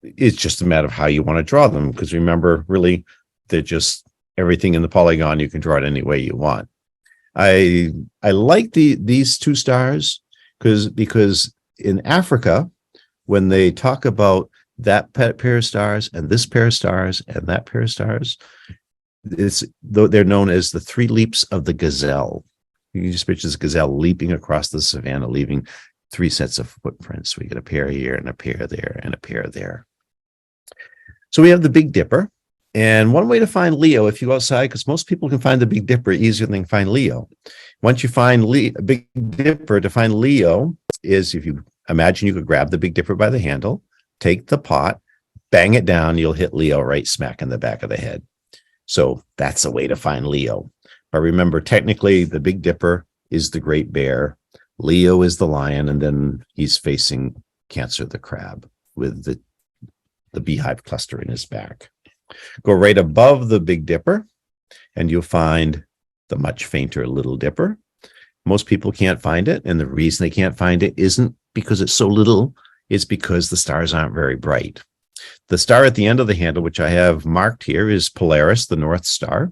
It's just a matter of how you want to draw them, because remember, really, they're just everything in the polygon. You can draw it any way you want. I like these 2 stars because in Africa, when they talk about that pair of stars and this pair of stars and that pair of stars, they're known as the 3 leaps of the gazelle. You can just picture this gazelle leaping across the savannah, leaving 3 sets of footprints. We get a pair here and a pair there and a pair there. So we have the Big Dipper. And one way to find Leo, if you go outside, because most people can find the Big Dipper easier than find Leo. Once you find Big Dipper, to find Leo is, if you imagine you could grab the Big Dipper by the handle, take the pot, bang it down, you'll hit Leo right smack in the back of the head. So that's a way to find Leo. But remember, technically, the Big Dipper is the Great Bear, Leo is the lion, and then he's facing Cancer the crab with the beehive cluster in his back. Go right above the Big Dipper, and you'll find the much fainter Little Dipper. Most people can't find it, and the reason they can't find it isn't because it's so little, it's because the stars aren't very bright. The star at the end of the handle, which I have marked here, is Polaris, the North Star.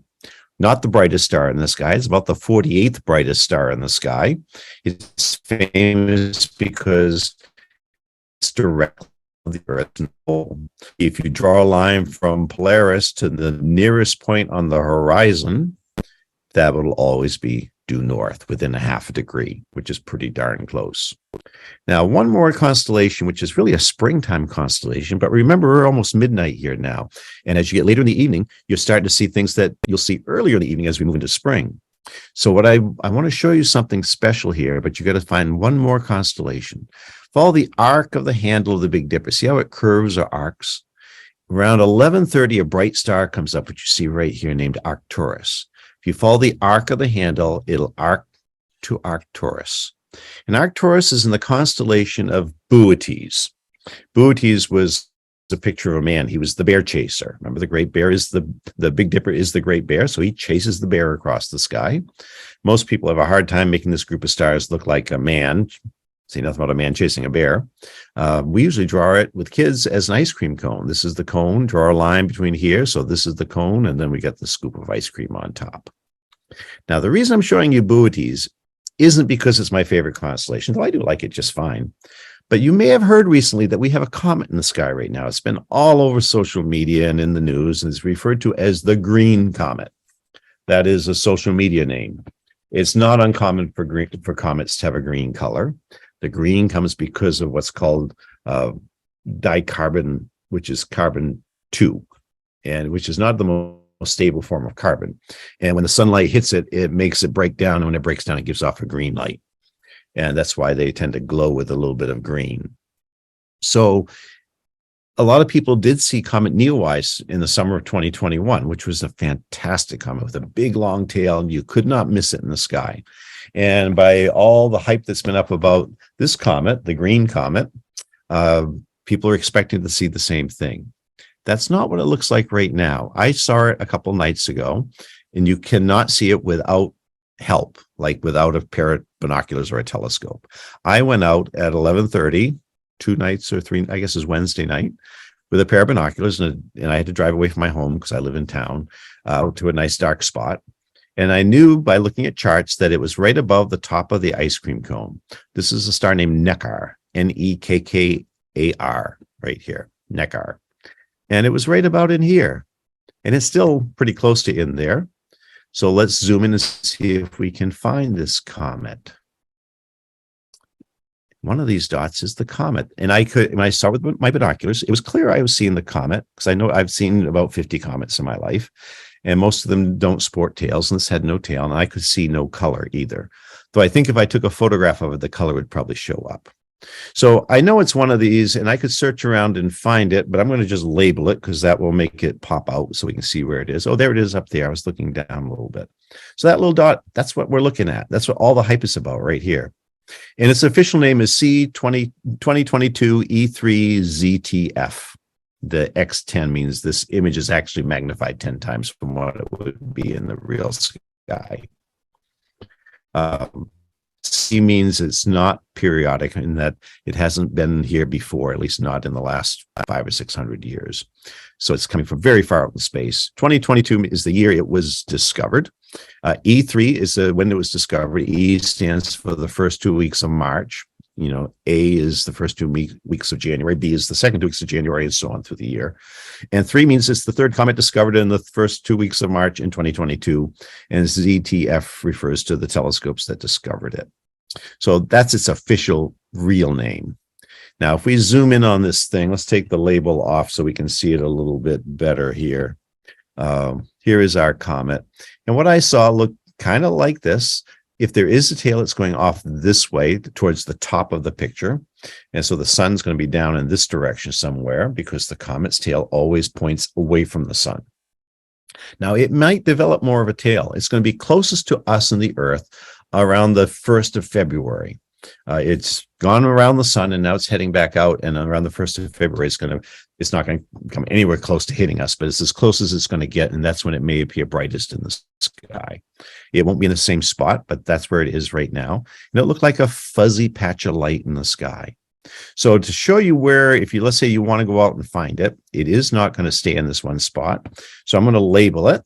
Not the brightest star in the sky. It's about the 48th brightest star in the sky. It's famous because it's directly on the Earth's pole. If you draw a line from Polaris to the nearest point on the horizon, that will always be due north within a half a degree, which is pretty darn close. Now, one more constellation, which is really a springtime constellation, but remember, we're almost midnight here now. And as you get later in the evening, you're starting to see things that you'll see earlier in the evening as we move into spring. So what I want to show you something special here, but you got to find one more constellation. Follow the arc of the handle of the Big Dipper. See how it curves or arcs? Around 11:30, a bright star comes up, which you see right here, named Arcturus. If you follow the arc of the handle, it'll arc to Arcturus. And Arcturus is in the constellation of Boötes. Boötes was a picture of a man. He was the bear chaser. Remember, the Great Bear is the Big Dipper is the Great Bear, so he chases the bear across the sky. Most people have a hard time making this group of stars look like a man. Say nothing about a man chasing a bear. We usually draw it with kids as an ice cream cone. This is the cone. Draw a line between here. So this is the cone, and then we got the scoop of ice cream on top. Now, the reason I'm showing you Boötes isn't because it's my favorite constellation, though I do like it just fine. But you may have heard recently that we have a comet in the sky right now. It's been all over social media and in the news, and it's referred to as the Green Comet. That is a social media name. It's not uncommon for comets to have a green color. The green comes because of what's called dicarbon, which is carbon-2, and which is not the most stable form of carbon. And when the sunlight hits it, it makes it break down. And when it breaks down, it gives off a green light. And that's why they tend to glow with a little bit of green. So a lot of people did see Comet Neowise in the summer of 2021, which was a fantastic comet with a big long tail, and you could not miss it in the sky. And by all the hype that's been up about this comet, the Green Comet, people are expecting to see the same thing. That's not what it looks like right now. I saw it a couple nights ago, and you cannot see it without help, like without a pair of binoculars or a telescope. I went out at 11:30, 2 nights or three, I guess it was Wednesday night, with a pair of binoculars, and I had to drive away from my home because I live in town, to a nice dark spot. And I knew by looking at charts that it was right above the top of the ice cream cone. This is a star named Neckar, Nekkar, right here, Neckar. And it was right about in here. And it's still pretty close to in there. So let's zoom in and see if we can find this comet. One of these dots is the comet. And when I saw with my binoculars, it was clear I was seeing the comet, because I know I've seen about 50 comets in my life, and most of them don't sport tails, and this had no tail, and I could see no color either. Though I think if I took a photograph of it, the color would probably show up. So I know it's one of these, and I could search around and find it, but I'm going to just label it because that will make it pop out so we can see where it is. Oh, there it is up there. I was looking down a little bit. So that little dot, that's what we're looking at. That's what all the hype is about right here. And its official name is C2022 E3ZTF. The X10 means this image is actually magnified 10 times from what it would be in the real sky. C means it's not periodic, in that it hasn't been here before, at least not in the last 500 or 600 years. So it's coming from very far out in space. 2022 is the year it was discovered. E3 is when it was discovered. E stands for the first 2 weeks of March. You know, A is the first 2 weeks of January. B is the second 2 weeks of January, and so on through the year. And 3 means it's the third comet discovered in the first 2 weeks of March in 2022. And ZTF refers to the telescopes that discovered it. So that's its official real name. Now, if we zoom in on this thing, let's take the label off so we can see it a little bit better here. Here is our comet. And what I saw looked kind of like this. If there is a tail, it's going off this way towards the top of the picture. And so the sun's going to be down in this direction somewhere, because the comet's tail always points away from the sun. Now, it might develop more of a tail. It's going to be closest to us and the Earth around the 1st of February. It's gone around the sun, and now it's heading back out. And around the 1st of February, it's not going to come anywhere close to hitting us, but it's as close as it's going to get. And that's when it may appear brightest in the sky. It won't be in the same spot, but that's where it is right now. And it looked like a fuzzy patch of light in the sky. So to show you where, if you, let's say you want to go out and find it, it is not going to stay in this one spot. So I'm going to label it,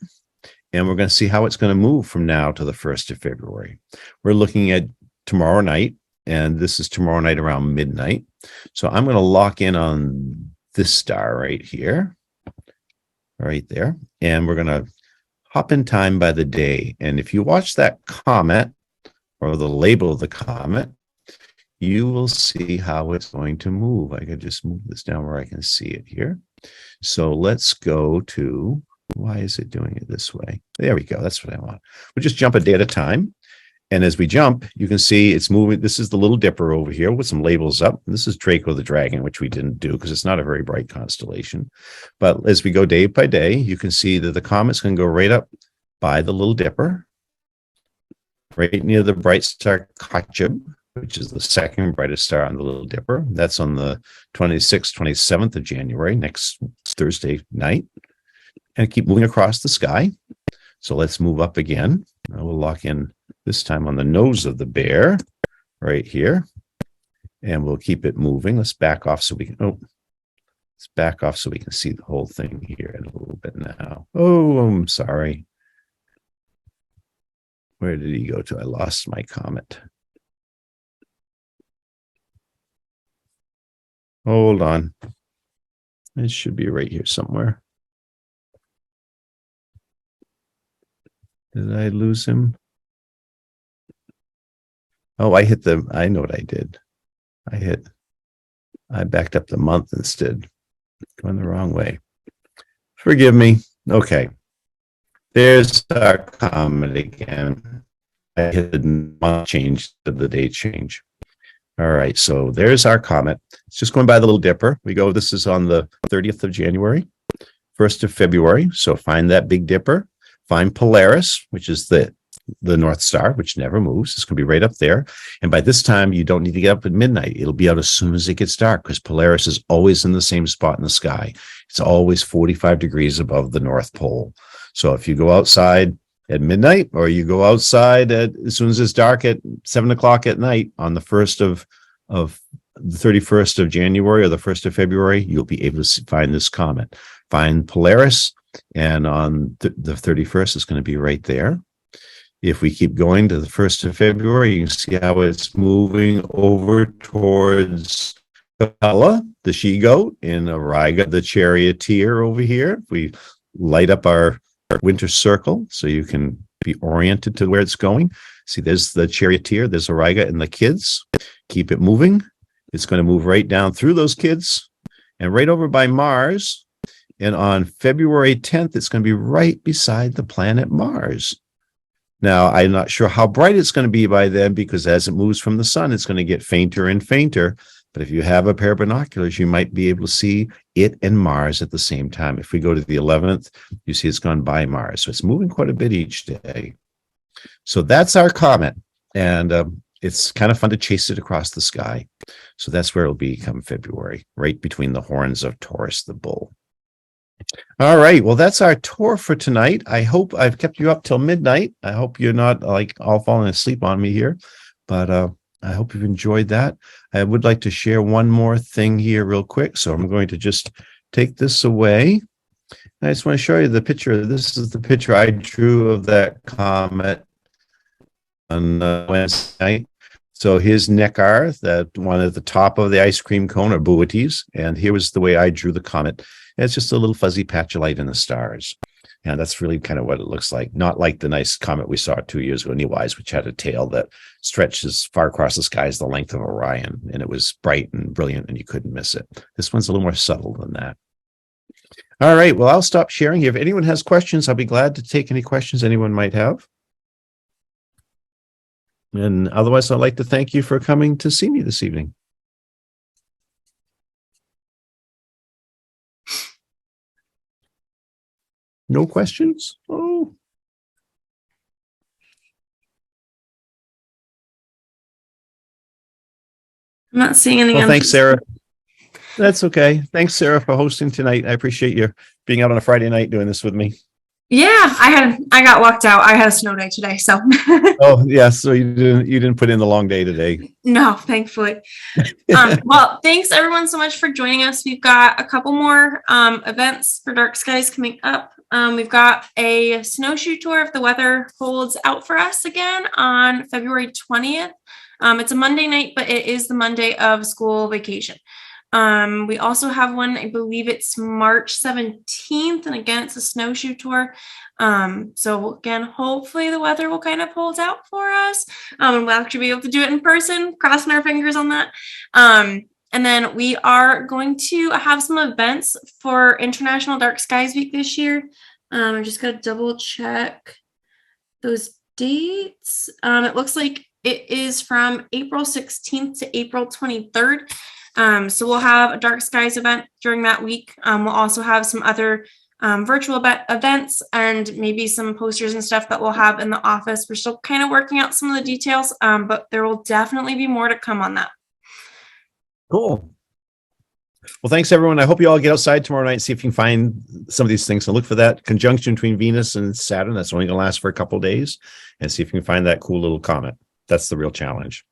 and we're going to see how it's going to move from now to the 1st of February. We're looking at tomorrow night, and this is tomorrow night around midnight. So I'm going to lock in on this star right here, right there. And we're going to hop in time by the day. And if you watch that comet, or the label of the comet, you will see how it's going to move. I could just move this down where I can see it here. So let's go to, why is it doing it this way? There we go. That's what I want. We'll just jump a day at a time. And as we jump, you can see it's moving. This is the Little Dipper over here with some labels up. And this is Draco the Dragon, which we didn't do because it's not a very bright constellation. But as we go day by day, you can see that the comet's going to go right up by the Little Dipper, right near the bright star Kochab, which is the second brightest star on the Little Dipper. That's on the 26th, 27th of January, next Thursday night. And keep moving across the sky. So let's move up again. We'll lock in this time on the nose of the bear right here. And we'll keep it moving. Let's back off so we can, let's back off so we can see the whole thing here in a little bit now. Oh, I'm sorry. Where did he go to? I lost my comet. Hold on. It should be right here somewhere. Did I lose him? Oh, I know what I did. I backed up the month instead. Going the wrong way. Forgive me. Okay. There's our comet again. I hit the month change to the date change. All right, so there's our comet. It's just going by the Little Dipper. This is on the 30th of January, 1st of February. So find that Big Dipper. Find Polaris, which is the the North Star, which never moves. It's going to be right up there. And by this time, you don't need to get up at midnight. It'll be out as soon as it gets dark because Polaris is always in the same spot in the sky. It's always 45 degrees above the North Pole. So if you go outside at midnight, or you go outside as soon as it's dark at 7 o'clock at night on the 1st of the 31st of January or the 1st of February, you'll be able to find this comet. Find Polaris, and on the 31st, it's going to be right there. If we keep going to the 1st of February, you can see how it's moving over towards Capella, the she-goat, and Auriga, the charioteer over here. We light up our winter circle so you can be oriented to where it's going. See, there's the charioteer, there's Auriga and the kids. Keep it moving. It's going to move right down through those kids and right over by Mars. And on February 10th, it's going to be right beside the planet Mars. Now, I'm not sure how bright it's going to be by then, because as it moves from the sun, it's going to get fainter and fainter. But if you have a pair of binoculars, you might be able to see it and Mars at the same time. If we go to the 11th, you see it's gone by Mars. So it's moving quite a bit each day. So that's our comet. And it's kind of fun to chase it across the sky. So that's where it'll be come February, right between the horns of Taurus, the bull. All right. Well, that's our tour for tonight. I hope I've kept you up till midnight. I hope you're not like all falling asleep on me here, but I hope you've enjoyed that. I would like to share one more thing here real quick. So I'm going to just take this away. And I just want to show you the picture. This is the picture I drew of that comet on Wednesday night. So here's Neckar, that one at the top of the ice cream cone, or Boötes. And here was the way I drew the comet. It's just a little fuzzy patch of light in the stars. And that's really kind of what it looks like. Not like the nice comet we saw 2 years ago, Nebulae, which had a tail that stretched as far across the sky as the length of Orion. And it was bright and brilliant, and you couldn't miss it. This one's a little more subtle than that. All right. Well, I'll stop sharing here. If anyone has questions, I'll be glad to take any questions anyone might have. And otherwise, I'd like to thank you for coming to see me this evening. No questions? Oh. I'm not seeing anything. Well, thanks, Sarah. That's okay. Thanks, Sarah, for hosting tonight. I appreciate you being out on a Friday night doing this with me. Yeah, I got walked out. I had a snow day today, so. Oh, yeah. So you didn't put in the long day today. No, thankfully. Well, thanks everyone so much for joining us. We've got a couple more events for Dark Skies coming up. We've got a snowshoe tour if the weather holds out for us again on February 20th. It's a Monday night, but it is the Monday of school vacation. We also have one, I believe it's March 17th, and again, it's a snowshoe tour. So again, hopefully the weather will kind of hold out for us. And we'll actually be able to do it in person, crossing our fingers on that. And then we are going to have some events for International Dark Skies Week this year. I just got to double check those dates. It looks like it is from April 16th to April 23rd. So we'll have a Dark Skies event during that week. We'll also have some other virtual events and maybe some posters and stuff that we'll have in the office. We're still kind of working out some of the details, but there will definitely be more to come on that. Cool. Well, thanks, everyone. I hope you all get outside tomorrow night and see if you can find some of these things. So look for that conjunction between Venus and Saturn. That's only going to last for a couple of days. And see if you can find that cool little comet. That's the real challenge.